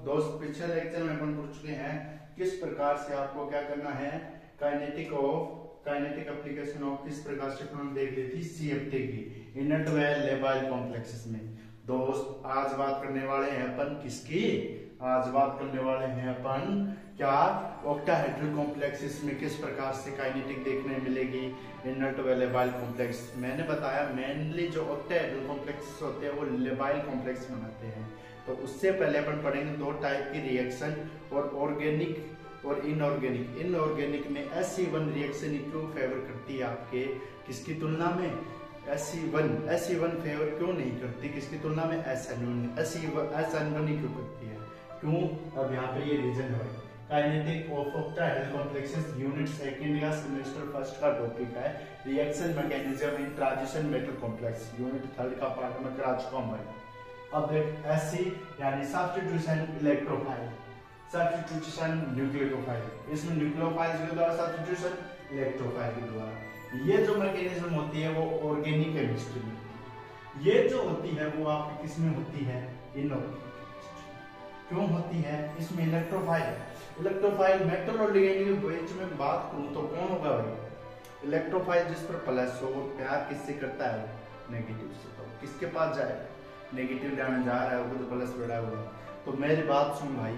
दोस्त पिछले लेक्चर में अपन पढ़ चुके हैं किस प्रकार से आपको क्या करना है, काइनेटिक एप्लीकेशन ऑफ किस प्रकार से अपन देख ली थी सीएफटी की इनर्ट व लेबाइल कॉम्प्लेक्सेस में। दोस्त आज बात करने वाले हैं अपन किसकी, आज बात करने वाले हैं अपन क्या ऑक्टाहेड्रल कॉम्प्लेक्सेस में किस प्रकार से काइनेटिक देखने मिलेगी इनर्ट व लेबाइल कॉम्प्लेक्स। मैंने बताया मेनली जो ऑक्टाहेड्रल कॉम्प्लेक्सेस होते हैं वो लेबाइल कॉम्प्लेक्स बनाते हैं। तो उससे पहले अपन पढ़ेंगे दो टाइप की रिएक्शन और ऑर्गेनिक और इनऑर्गेनिक। इनऑर्गेनिक में SE1 रिएक्शन क्यों फेवर करती है आपके किसकी तुलना में, SE1 फेवर क्यों नहीं करती किसकी तुलना में SN1 ही क्यों करती है, क्यों? अब यहाँ पे ये रीजन है। Kinetic of octahedral complexes unit second या सेमेस्टर फर्स्ट का टॉपिक है। Reaction mechanism in transition metal complex unit third का पार्ट में करा चुका हूं भाई। अब देख SC यानी सब्स्टिट्यूशन इलेक्ट्रोफाइल, सब्स्टिट्यूशन न्यूक्लियोफाइल, इसमें न्यूक्लियोफाइल के द्वारा सब्स्टिट्यूशन इलेक्ट्रोफाइल के द्वारा। ये जो मैकेनिज्म होती है वो ऑर्गेनिक केमिस्ट्री में, ये जो होती है वो आपकी किस में होती है, इनऑर्गेनिक। क्यों होती है? इसमें इलेक्ट्रोफाइल मेटल और लिगेंड के बीच में बात करूं तो कौन होगा भाई, इलेक्ट्रोफाइल जिस पर प्लस हो प्यार किससे करता है, नेगेटिव से। तो किसके पास जाएगा, नेगेटिव जाने जा रहा है वो तो प्लस बढ़ा हुआ। तो मेरी बात सुन भाई,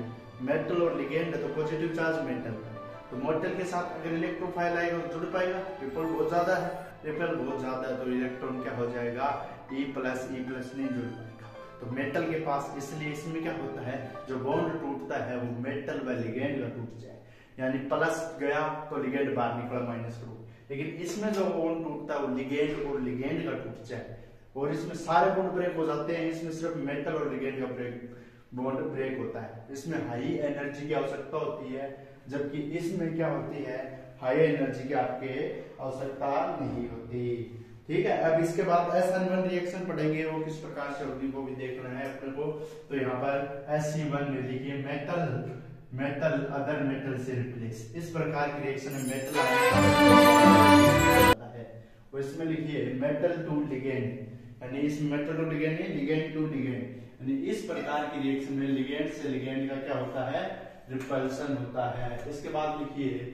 मेटल और लिगेंड तो पॉजिटिव चार्ज मेटल है, तो मेटल के साथ अगर इलेक्ट्रोफाइल आएगा तो जुड़ पाएगा, रिपल बहुत ज्यादा है, तो इलेक्ट्रॉन क्या हो जाएगा, E+ नहीं जुड़ पाएगा। तो मेटल के पास, इसलिए इसमें क्या होता है जो बॉन्ड टूटता है वो मेटल व लिगेंड का टूट जाए, यानी प्लस गया तो लिगेंड बाहर निकला माइनस ग्रुप। लेकिन इसमें जो बॉन्ड टूटता है वो लिगेंड और लिगेंड का टूट जाए, और इसमें सारे बॉन्ड ब्रेक हो जाते हैं, इसमें सिर्फ मेटल और लिगेंड का बॉन्ड ब्रेक होता है। इसमें हाई एनर्जी की आवश्यकता होती है, जबकि इसमें क्या होती है, हाई एनर्जी की आपके आवश्यकता नहीं होती। ठीक है, अब इसके बाद SN1 रिएक्शन पढ़ेंगे, वो किस प्रकार से होगी वो भी देखना है अपने को। तो यहाँ पर SE1 में लिखिए मेटल अदर मेटल से रिप्लेस, इस प्रकार की रिएक्शन में मेटल है, और इसमें लिखिए मेटल टू लिगेंड, यानी इस मेटल टू लिगेंड नहीं, लिगेंड टू लिगेंड, यानी इस प्रकार की रिएक्शन में लिगेंड से लिगेंड का क्या होता है, रिपल्सन होता है। इसके बाद लिखिए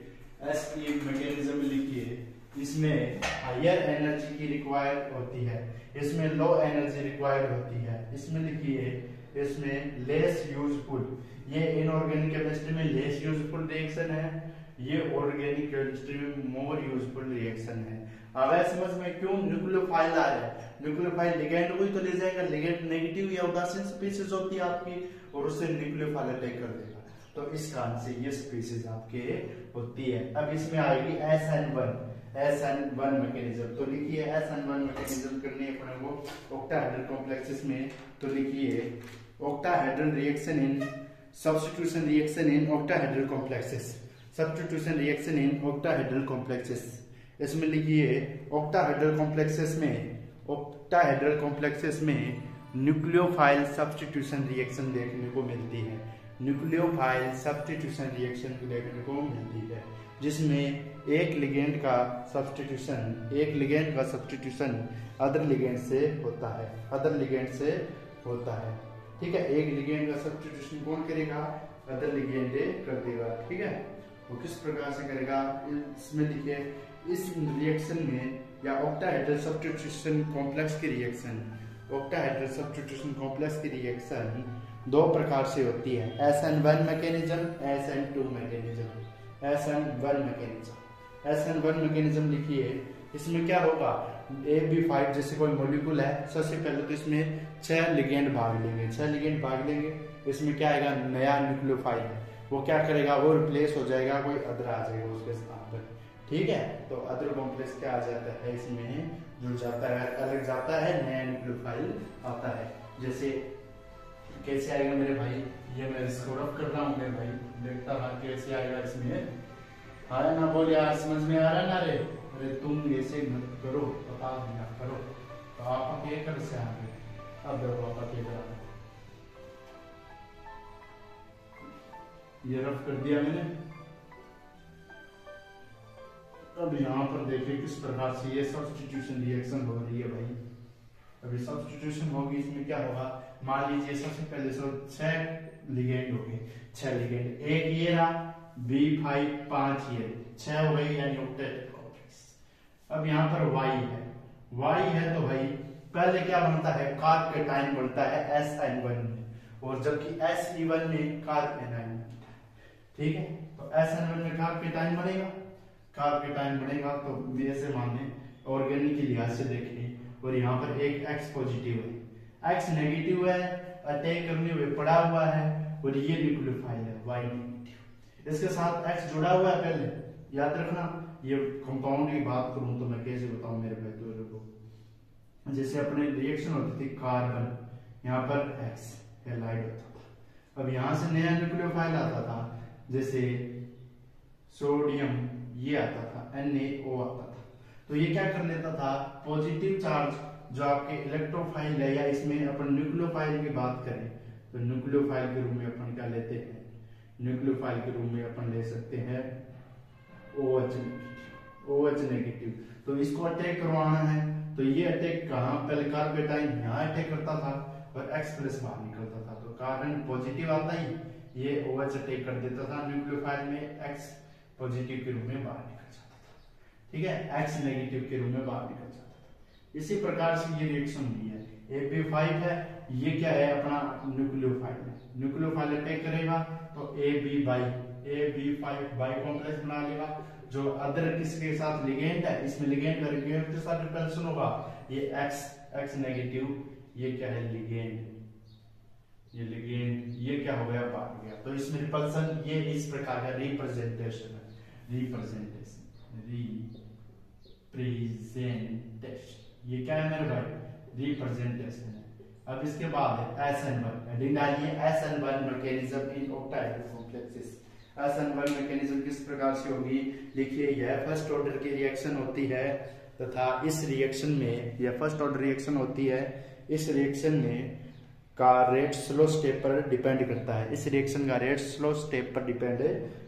SE मैकेनिज्म लिखिए, इसमें हायर एनर्जी की रिक्वायर्ड होती है, इसमें लो एनर्जी रिक्वायर्ड होती है। इसमें लिखिए इसमें लेस यूजफुल, ये इनऑर्गेनिक केमिस्ट्री में लेस यूजफुल रिएक्शन है, ये ऑर्गेनिक केमिस्ट्री में मोर यूजफुल रिएक्शन है। अब समझ में क्यों न्यूक्लियोफाइल आ रहा है, न्यूक्लियोफाइल लिगेंड को ही तो ले जाएगा, लिगेंड नेगेटिव या उदासीन स्पीशीज होती है आपकी, और उससे न्यूक्लियोफाइल अटैक कर देगा, तो इस कारण से ये स्पीशीज आपके होती है। अब इसमें आएगी SN1 मैकेनिज्म, तो लिखिए SN1 मैकेनिज्म करनी है अपने को ऑक्टाहेड्रल कॉम्प्लेक्सेस में। तो लिखिए octahedral reaction in substitution reaction in octahedral complexes, substitution reaction in octahedral complexes. इसमें लिखिए ऑक्टाहेड्रल कॉम्प्लेक्सेस में न्यूक्लियोफाइल सब्स्टिट्यूशन रिएक्शन देखने को मिलती है, न्यूक्लियोफाइल सब्स्टिट्यूशन रिएक्शन देखने को मिलती है, जिसमें एक लिगेंड का सब्स्टिट्यूशन अदर लिगेंड से होता है, ठीक है। एक लिगेंड का सब्स्टिट्यूशन कौन करेगा, अदर लिगेंड कर देगा, ठीक है। वो किस प्रकार से करेगा, इसमें लिखिए इस रिएक्शन में या ऑक्टाहेड्रल सब्स्टिट्यूशन कॉम्प्लेक्स की रिएक्शन दो प्रकार से होती है, SN1 मैकेनिज्म, SN1 मैकेनिज्म लिखिए। इसमें क्या होगा, AB5 जैसे कोई मॉलिक्यूल है, सबसे पहले तो इसमें 6 लिगेंड भाग लेंगे, इसमें क्या आएगा, नया न्यूक्लियोफाइल वो क्या करेगा, वो रिप्लेस हो जाएगा, कोई अदर आ जाएगा उसके स्थान पर, ठीक है। तो अदर कॉम्प्लेक्स क्या आ जाता है, इसमें जुड़ जाता है, अलग जाता है, नया न्यूक्लियोफाइल आता है। जैसे कैसे आएगा मेरे भाई, ये मैं इसको रफ कर रहा हूँ मेरे भाई, देखता रहा कैसे आएगा इसमें, हाँ ना बोल यार, समझ में आ रहा ना रे, अरे तुम ऐसे मत करो, बता दिया करो, तो आप क्या कर से आगे, अब देखो आप क्या करा, ये रफ कर दिया मैंने। अब यहाँ पर देखिए किस प्रकार से ये सब्स्टिट्यूशन रिएक्शन हो रही है भाई। अभी सब्स्टिट्यूशन होगी, इसमें क्या होगा, मान लीजिए सबसे पहले 6 लिगेंड हो गए, 6 लिगेंड, एक ये रहा, B5 5 ये 6 हो गई, यानी ऑक्टेट कॉम्प्लेक्स। अब यहाँ पर Y है तो भाई पहले क्या बनता है, कार्बोकेटाइन बनता है SN1 में, और जबकि SE1 में कार्बोकेटाइन बनता है। ठीक है, तो SN1 में कार्बोकेटाइन बनेगा, तो ऐसे माने ऑर्गेनिक के लिहाज से देखें, और यहाँ पर एक X पॉजिटिव है, X नेगेटिव है, अटैक करने हुए पड़ा हुआ है, और ये न्यूक्लियोफाइल है Y नेगेटिव, इसके साथ X जुड़ा हुआ है। पहले याद रखना, ये कंपाउंड की बात करूं तो मैं कैसे बताऊं मेरे भाइयों को, जैसे अपने रिएक्शन होती थी कार्बन, यहाँ पर X हैलाइड होता था, अब यहाँ से नया न्यूक्लियोफाइल आता था, जैसे सोडियम ये आता था, NaO आता था, तो ये क्या कर लेता था, पॉजिटिव चार्ज जो आपके इलेक्ट्रोफाइल है, या इसमें अपन न्यूक्लियोफाइल की बात करें तो न्यूक्लियोफाइल के रूप में अपन क्या लेते हैं, न्यूक्लियोफाइल के रूप में अपन ले सकते हैं OH नेगेटिव। तो इसको अटैक करवाना है, तो ये अटैक कहाँ, पहले कार्बोकेटाइन यहाँ अटैक करता था और X प्लस बाहर निकलता था, तो कार्बन पॉजिटिव आता ही ये OH अटैक कर देता था न्यूक्लियोफाइल में, X पॉजिटिव के रूप में बाहर निकल जाता था। ठीक है, X नेगेटिव के रूप में बाहर निकल जाता था। इसी प्रकार से ये रिएक्शन हुई है, AB5 है, ये क्या है अपना न्यूक्लियोफाइल है, न्यूक्लियोफाइल अटैक करेगा तो AB5 बाई कॉम्प्लेक्स बना लेगा, जो अदर किसके साथ लिगेंड है, इसमें लिगेंड का लिगेंड के साथ रिपल्सन होगा, ये X नेगेटिव, ये क्या है लिगेंड, ये लिगेंड, ये क्या हो गया बाहर गया, तो इसमें रिपल्सन, ये इस प्रकार का रिप्रेजेंटेशन है, ये क्या है मेरे भाई, रिप्रेजेंटेशन है। अब इसके बाद है SN1, हेडिंग डालिए SN1 mechanism in octahedral complexes. SN1 mechanism किस प्रकार से होगी, लिखिए, यह फर्स्ट ऑर्डर की रिएक्शन होती है, तथा इस रिएक्शन में, यह फर्स्ट ऑर्डर रिएक्शन होती है, इस रिएक्शन में का रेट स्लो स्टेप पर डिपेंड करता है, इस रिएक्शन का रेट स्लो स्टेप पर डिपेंड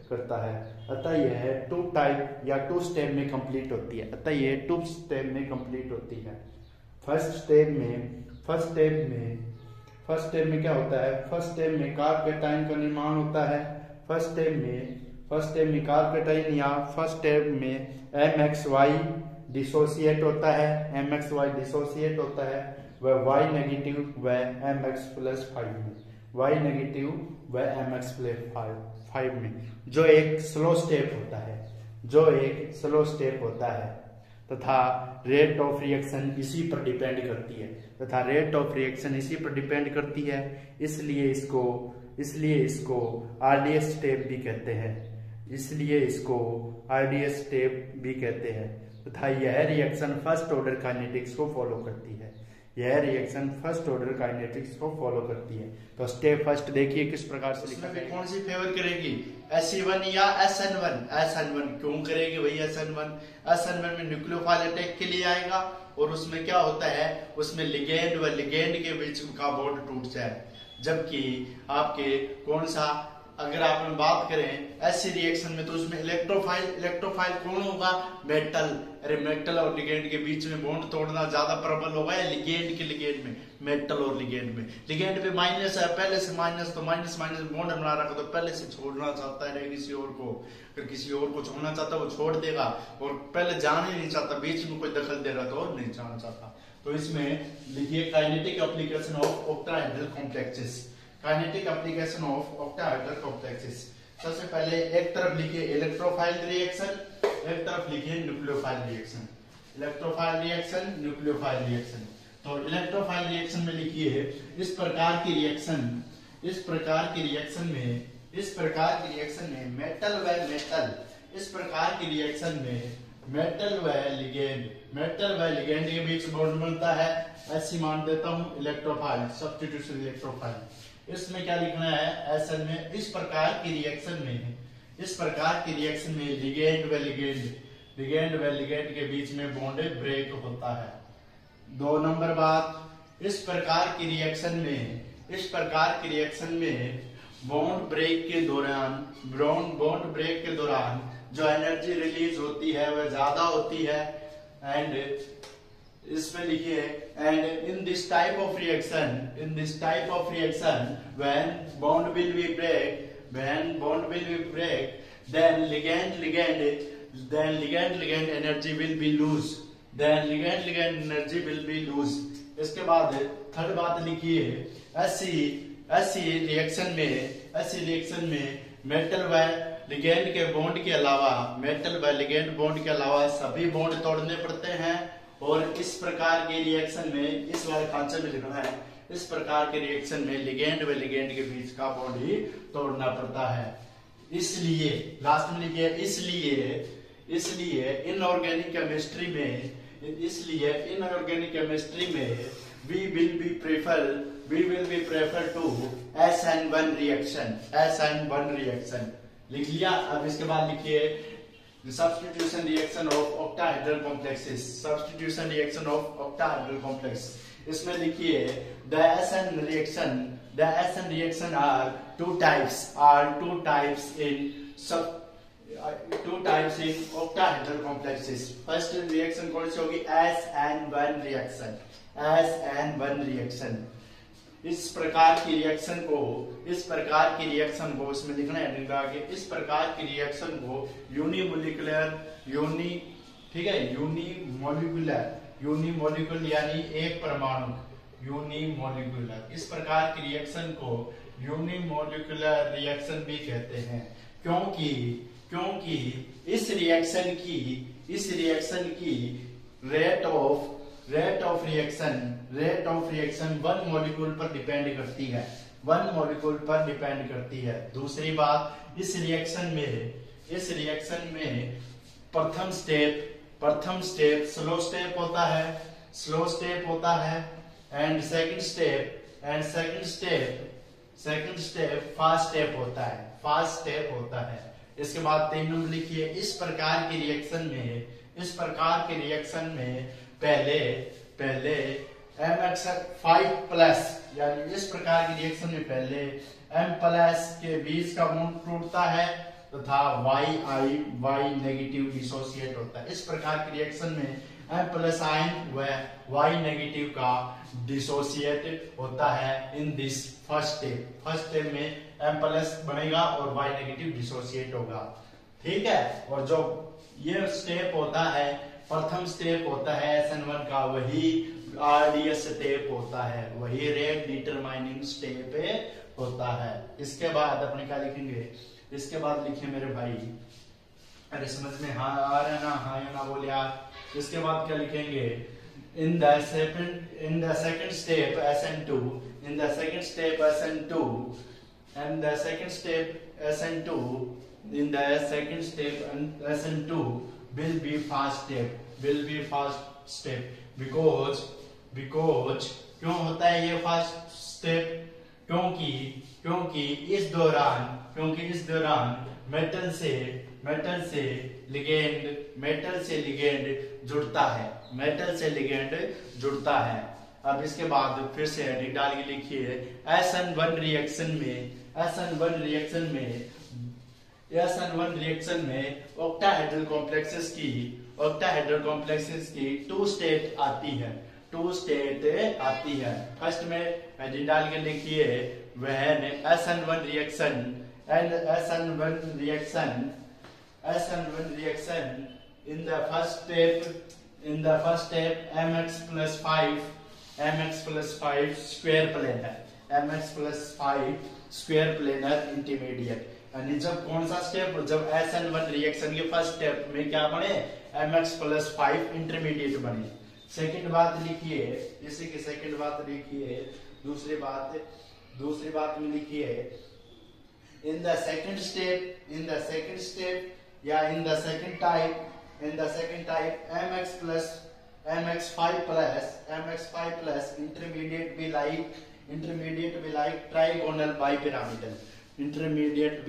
करता है, अतः यह 2 टाइप या 2 स्टेप में कंप्लीट होती है, अतः यह 2 स्टेप में कंप्लीट होती है। फर्स्ट स्टेप में क्या होता है, फर्स्ट स्टेप में कार्बोकेटाइन का निर्माण होता है, फर्स्ट स्टेप में कार्बोकेटाइन या फर्स्ट स्टेप में MXY डिसोसिएट होता है, वह Y नेगेटिव व MX प्लस 5 में, जो एक स्लो स्टेप होता है, तथा रेट ऑफ रिएक्शन इसी पर डिपेंड करती है, इसलिए इसको RDS स्टेप भी कहते हैं, तथा यह रिएक्शन फर्स्ट ऑर्डर काइनेटिक्स को फॉलो करती है। तो स्टेप फर्स्ट देखिए किस प्रकार से लिखा है, कौन सी फेवर करेगी, SE1 या SN1 क्यों करेगी भाई, SN1 में न्यूक्लियोफाइल अटैक के लिए आएगा, और उसमें क्या होता है, उसमें लिगेंड व लिगेंड के बीच का बॉन्ड टूट जाए, जबकि आपके कौन सा, अगर आप बात करें ऐसी रिएक्शन में, तो उसमें इलेक्ट्रोफाइल कौन होगा, मेटल और लिगेंड के बीच में बॉन्ड तोड़ना ज्यादा प्रबल होगा, या लिगेंड में, मेटल और लिगेंड में माइनस है, पहले से माइनस, तो माइनस बॉन्ड बना रखा, तो पहले से छोड़ना चाहता है किसी और को, अगर किसी और को छोड़ना चाहता है वो छोड़ देगा, और पहले जान ही नहीं चाहता, बीच में कोई दखल दे रहा तो नहीं जाना चाहता। तो इसमें लिखिए kinetic application of octahedral complexes, सबसे पहले एक तरफ लिखिए इलेक्ट्रोफाइल रिएक्शन, एक तरफ लिखिए न्यूक्लियोफाइल रिएक्शन। तो इलेक्ट्रोफाइल रिएक्शन में लिखिए, इस प्रकार की रिएक्शन में मेटल व लिगेंड के बीच बॉन्ड बनता है, ऐसी मान देता हूं इलेक्ट्रोफाइल, सब्स्टिट्यूशन इलेक्ट्रोफाइल। इसमें क्या लिखना है, SN में इस प्रकार की रिएक्शन में लिगेंड व लिगेंड के बीच में बॉन्ड ब्रेक होता है। 2 नंबर बात, इस प्रकार की रिएक्शन में बॉन्ड ब्रेक के दौरान जो एनर्जी रिलीज होती है वह ज्यादा होती है, एंड इसमें लिखिए and in this type of reaction, when bond will be break, then ligand energy will be lose, इसके बाद थर्ड बात लिखिए, ऐसी रिएक्शन में मेटल व लिगेंड के बॉन्ड के अलावा सभी बॉन्ड तोड़ने पड़ते हैं, और इस प्रकार की रिएक्शन में, इस वाले खांचे में लिखना है, इस प्रकार के रिएक्शन में लिगेंड व लिगेंड के बीच का बॉन्ड ही तोड़ना पड़ता है। इसलिए लास्ट में लिखिए, इसलिए इनऑर्गेनिक केमिस्ट्री में we will be prefer to SN1 reaction। लिख लिया। अब इसके बाद लिखिए substitution reaction of octahedral complexes। इसमें लिखिए the SN reaction are two types in octahedral complexes। First reaction कौन सी होगी? SN1 reaction. इस प्रकार की रिएक्शन को इसमें लिखना है आगे, इस प्रकार की रिएक्शन को यूनिमोलिकुलर यानी एक परमाणु, इस प्रकार की रिएक्शन को यूनिमोलिकुलर रिएक्शन भी कहते हैं, क्योंकि इस रिएक्शन की rate of reaction one molecule पर डिपेंड करती है। दूसरी बात, इस रिएक्शन में प्रथम स्टेप स्लो स्टेप होता है and second step fast step होता है। इसके बाद 3 नंबर लिखिए, इस प्रकार की रिएक्शन में पहले MX5+ यानी इस प्रकार की रिएक्शन में पहले M+ के बीच का बॉन्ड टूटता है तथा Y नेगेटिव डिसोसिएट होता है। इस प्रकार की रिएक्शन में M+ आयन व Y नेगेटिव का डिसोसिएट होता है इन दिस फर्स्ट स्टेप में M+ बनेगा और Y नेगेटिव डिसोसिएट होगा, ठीक है। और जो ये स्टेप होता है, प्रथम स्टेप होता है SN1 का, वही RDS स्टेप होता है, वही रेट डिटरमाइनिंग स्टेप होता है। इसके बाद अपने क्या लिखेंगे? इसके बाद लिखे मेरे भाई, अरे समझ में हाँ आ रहा है ना? हाँ या ना बोले यार। इसके बाद क्या लिखेंगे? in the second step SN2 will be fast step because क्यों होता है ये फास्ट स्टेप? क्योंकि इस दौरान मेटल से लिगेंड जुड़ता है। अब इसके बाद फिर से हेडिंग डाल के लिखिए, SN1 रिएक्शन में ऑक्टाहेड्रल कॉम्प्लेक्सेस की 2 स्टेट आती है। फर्स्ट में हेडिंग डाल के लिखिए, when SN1 reaction in the first step MX+5 square planar intermediate। यानी जब कौन सा स्टेप? जब SN1 रिएक्शन के फर्स्ट स्टेप में क्या बने? MX+5 इंटरमीडिएट बने। सेकंड बात लिखिए, इसी की सेकंड बात लिखिए, दूसरी बात में लिखिए, in the second step या in the second type MX5+ intermediate be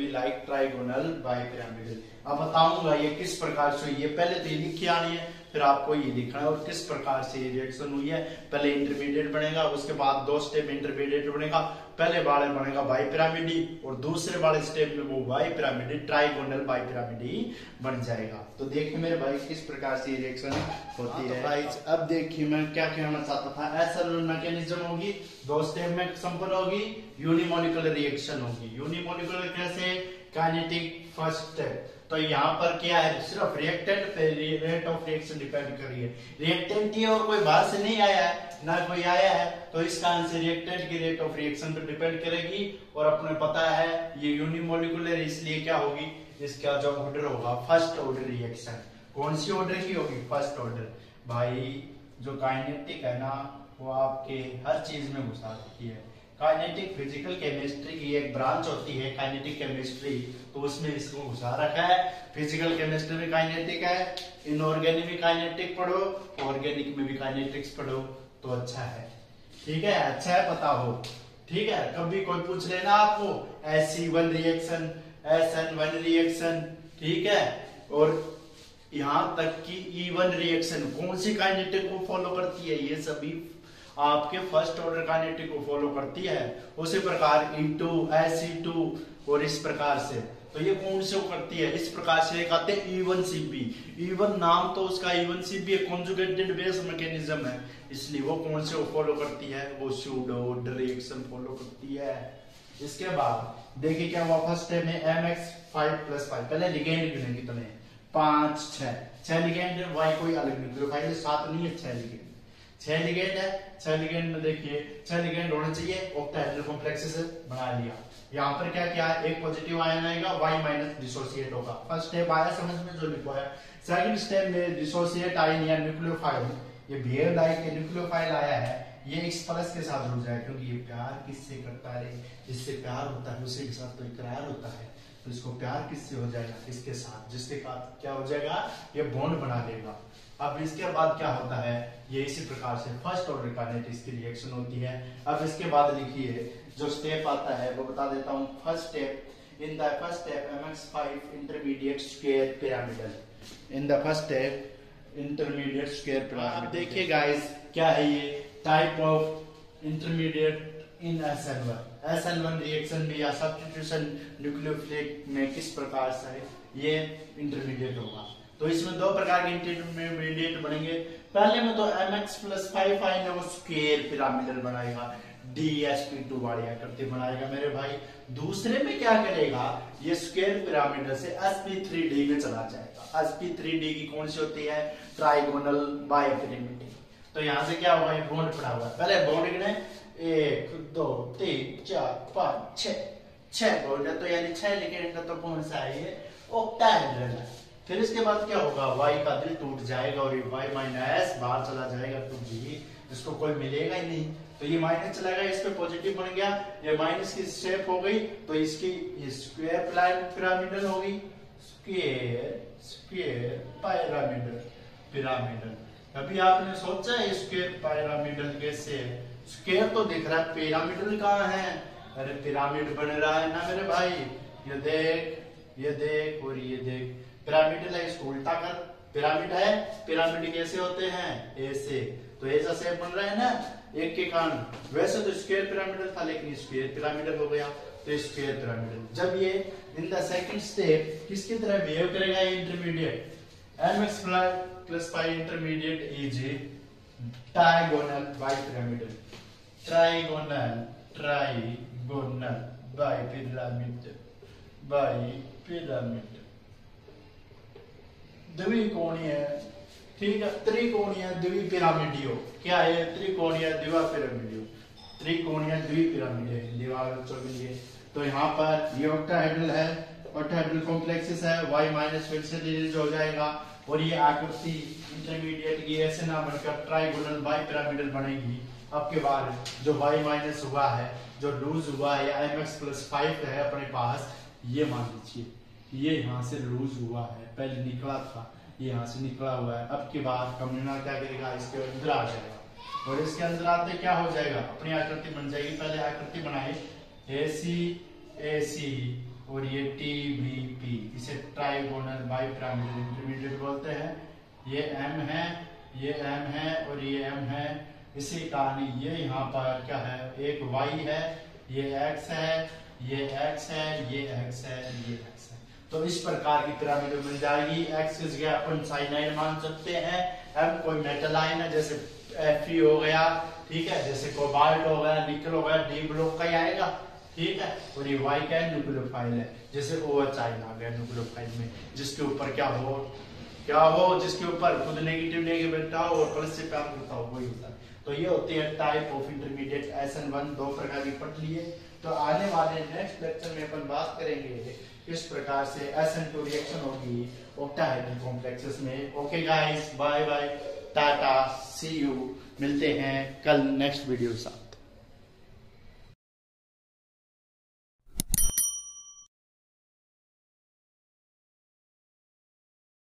like trigonal bipyramidal। अब बताऊंगा ये किस प्रकार से, ये पहले तो लिखी आनी है, फिर आपको ये लिखना है और किस प्रकार से ये रिएक्शन हुई है। पहले इंटरमीडिएट बनेगा, उसके बाद 2 स्टेप इंटरमीडिएट बनेगा। पहले वाले बनेगा बाई पिरामिडी और दूसरे वाले स्टेप में वो बाई पिरामिडी ट्राइगोनल बाई पिरामिडी बन जाएगा। तो देखिए मेरे भाई किस प्रकार से रिएक्शन होती है। गाइस अब देखिए मैं क्या कहना चाहता था, ऐसा मैकेनिज्म होगी, 2 स्टेप में संपन्न होगी, यूनिमोलिकुलर रिएक्शन होगी। यूनिमोलिकुलर कैसे, काइनेटिक फर्स्ट स्टेप। तो यहाँ पर क्या है, सिर्फ रिएक्टेंट पे रेट ऑफ रिएक्शन डिपेंड कर रही है। रिएक्टेंट ही और कोई बाहर से नहीं आया है, ना कोई आया है, तो इस कारण से रिएक्टेंट की रेट ऑफ रिएक्शन पर डिपेंड करेगी। और अपने पता है ये यूनिमोलिकुलर, इसलिए क्या होगी, इसका जो ऑर्डर होगा फर्स्ट ऑर्डर रिएक्शन। कौन सी ऑर्डर की होगी, फर्स्ट ऑर्डर। भाई जो काइनेटिक है ना वो आपके हर चीज में घुसा देती है। काइनेटिक फिजिकल केमिस्ट्री की एक ब्रांच होती है काइनेटिक केमिस्ट्री, तो उसमें इसको घुसा रखा है। फिजिकल केमिस्ट्री में काइनेटिक है, इनऑर्गेनिक में काइनेटिक पढ़ो, ऑर्गेनिक में भी काइनेटिक्स पढ़ो तो अच्छा है। ठीक है, अच्छा है पता हो। ठीक है, कभी कोई पूछ लेना आपको SC1 रिएक्शन, SN1 रिएक्शन, ठीक है, और यहां तक कि E1 रिएक्शन कौन सी काइनेटिक को फॉलो करती है, ये सभी आपके फर्स्ट ऑर्डर काइनेटिक को फॉलो करती है। उसी प्रकार E2, SC2 और इस प्रकार से, तो ये कौन से करती है, इस प्रकार से एक आते हैं E1CP। E1 नाम तो उसका E1CP है, कॉन्जुगेटेड बेस मैकेनिज्म है, इसलिए वो कौन से फॉलो करती है, वो सूडो ऑर्डर रिएक्शन फॉलो करती है। इसके बाद देखिए क्या हुआ, फर्स्ट स्टेप में MX5+5, पहले लिगेंड गिनेंगे तुम्हें 5 6 लिगेंड, वाई कोई अलग न्यूक्लियोफाइल 7 नहीं है, 6 लिगेंड, 6 लिगेंड है। 6 लिगेंड में देखिए 6 लिगेंड होने चाहिए, ऑक्टाहेड्रल कॉम्प्लेक्सेस बना लिया। यहाँ पर क्या क्या है, एक पॉजिटिव आयन आएगा, Y- डिसोसिएट होगा। फर्स्ट स्टेप आया समझ में जो लिखवाया। सेकंड स्टेप में डिसोसिएट आयन या न्यूक्लियोफाइल, ये बियर डाई के न्यूक्लियोफाइल आया है, ये X प्लस के साथ जुड़ जाए, क्योंकि ये प्यार किससे करता है, जिससे प्यार होता है उसी के साथ तो इकरार होता है, तो इसको प्यार किससे हो जाएगा, इसके साथ, जिसके साथ क्या हो जाएगा, ये बॉन्ड बना लेगा। अब इसके बाद क्या होता है, ये इसी प्रकार से फर्स्ट ऑर्डर काइनेटिक्स की रिएक्शन होती है। अब इसके बाद लिखिए जो स्टेप आता है वो बता देता हूँ। First step, in the first step MX5 intermediate square pyramidal, in the first step intermediate square pyramidal. देखिए गाइस क्या है ये, type of intermediate in SN1 reaction में या सब्स्टिट्यूशन न्यूक्लियोफिलिक में किस प्रकार से ये इंटरमीडिएट होगा। तो इसमें 2 प्रकार के इंटरमीडिएट बनेंगे। पहले में तो MX+5 आयन है वो स्क्वायर पिरामिडल बनाएगा, DsP2 वाली आकृति बनाएगा मेरे भाई। दूसरे में क्या करेगा, ये स्क्वायर पिरामिडल से sp3d में चला जाएगा। sp3d की कौन सी होती है, ट्राइगोनल बाइपिरामिड। तो यहाँ से क्या होगा, ये बॉन्ड पड़ा हुआ है, पहले बॉन्ड गिने 1 2 3 4 5 6 बॉन्ड है, तो यानी 6 लिगेंड तो कौन सा है, ये ऑक्टाहेड्रल है। फिर इसके बाद क्या होगा, Y का दिल टूट जाएगा और ये Y- बाहर चला जाएगा, तो जी इसको कोई मिलेगा ही नहीं, तो ये माइनस चला गया, इस पे पॉजिटिव बन गया, ये माइनस की शेप हो गई, तो इसकी ये स्क्वायर पिरामिडल होगी, स्क्वायर पिरामिडल। अभी आपने सोचा है स्क्वायर पिरामिडल कैसे है, स्क्वायर तो दिख रहा है, पिरामिडल कहाँ है, अरे पिरामिड बन रहा है ना मेरे भाई, ये देख और ये देख, पिरामिडल है, इसको उल्टा कर, पिरामिड है, पिरामिड कैसे होते हैं, ऐसे, तो ऐसा शेप बन रहा है ना एक के कारण। वैसे तो स्क्वायर पिरामिडल था, लेकिन स्क्वायर पिरामिडल हो गया, तो स्क्वायर पिरामिडल। जब ये इन द सेकंड स्टेप किसकी तरह बिहेव करेगा, ये intermediate MX+5 intermediate is trigonal bipyramidal, trigonal bipyramid, द्विकोणीय, ठीक है, त्रिकोणीय द्विपिरामिडियो, क्या है, त्रिकोणीय द्विपिरामिडियो, त्रिकोणीय द्विपिरामिडियो हिंदी वाले बच्चों के लिए। तो यहाँ पर ये ऑक्टाहेड्रल है, ऑक्टाहेड्रल कॉम्प्लेक्सेस है, Y- फिर से रिलीज हो जाएगा, और ये आकृति इंटरमीडिएट की ऐसे ना बनकर ट्राइगोनल बाइपिरामिडल बनेगी। अब के बाद जो Y- हुआ है, जो लूज हुआ है, या MX+5 है अपने पास, ये मान लीजिए ये यहाँ से लूज हुआ है, पहले निकला था, ये यहाँ से निकला हुआ है। अब के बाद कम्युना क्या करेगा, इसके अंदर आ जाएगा, और इसके अंदर आते क्या हो जाएगा, अपनी आकृति बन जाएगी। पहले आकृति बनाई AC और ये TBP, इसे ट्राइगोनल बाइपिरामिडल इंटरमीडिएट बोलते हैं। ये M है, ये M है और ये M है। इसी कहानी ये यहाँ पर क्या है, एक Y है, ये X है, ये X है, ये X है, ये X है। तो इस प्रकार की पिरामिड मिल जाएगी। X की जगह अपन साइनाइड मान सकते हैं। M कोई मेटल आयन है, जैसे Fe हो गया, ठीक है, जैसे कोबाल्ट हो गया, निकल हो गया, डी ब्लॉक का ही आएगा, ठीक है। और ये Y का न्यूक्लियोफाइल है, जैसे OH आयन आ गया न्यूक्लियोफाइल में, जिसके ऊपर क्या हो, जिसके ऊपर खुद नेगेटिव नेगेटिव हो और प्लस से प्यार करता हो, वही होता है। तो ये होती है टाइप ऑफ इंटरमीडिएट SN1, दो प्रकार की पढ़ लिए। तो आने वाले नेक्स्ट लेक्चर में अपन बात करेंगे किस प्रकार से SN2 रिएक्शन होगी ऑक्टाहेड्रल कॉम्प्लेक्सेस में। Okay guys, bye bye, tata, see you, मिलते हैं कल नेक्स्ट वीडियो के साथ।